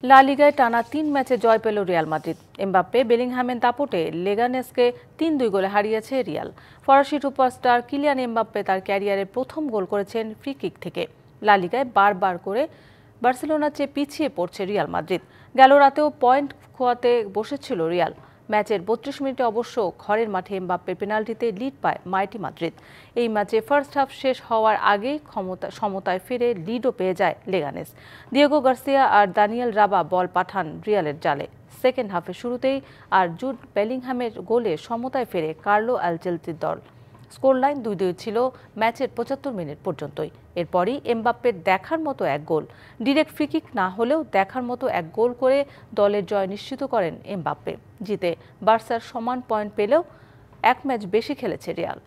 লা লিগায় টানা ৩ ম্যাচে জয় পেল রিয়াল মাদ্রিদ। এমবাপ্পে বেলিংহামের দাপটে লেগানেসকে ৩-২ গোলে হারিয়েছে রিয়াল। ফরাসি সুপারস্টার কিলিয়ান এমবাপ্পে তার ক্যারিয়ারের প্রথম গোল করেছেন ফ্রি কিক থেকে। লা লিগায় বারবার করে বার্সেলোনার চেয়ে পিছিয়ে পড়ছে রিয়াল মাদ্রিদ। গেল রাতেও পয়েন্ট খোয়াতে বসেছিল রিয়াল। ম্যাচের ৩২ মিনিটে অবশ্য ঘরের মাঠে এমবাপ্পের পেনাল্টিতে লিড পায় মাইটি মাদ্রিদ। এই ম্যাচে ফার্স্ট হাফ শেষ হওয়ার আগেই সমতায় ফিরে লিডও পেয়ে যায় লেগানেস। দিয়েগো গার্সিয়া আর দানিয়েল রাবা বল পাঠান রিয়ালের জালে। সেকেন্ড হাফের শুরুতেই আর জুড বেলিংহামের গোলে সমতায় ফেরে কার্লো আনচেলত্তির দল। স্কোরলাইন ২-২ ছিল ম্যাচের ৭৫ মিনিট পর্যন্তই। এরপরই এমবাপ্পের দেখার মতো এক গোল। ডিরেক্ট ফ্রিকিক না হলেও দেখার মতো এক গোল করে দলের জয় নিশ্চিত করেন এমবাপ্পে। জিতে বার্সার সমান পয়েন্ট পেলেও এক ম্যাচ বেশি খেলেছে রিয়াল।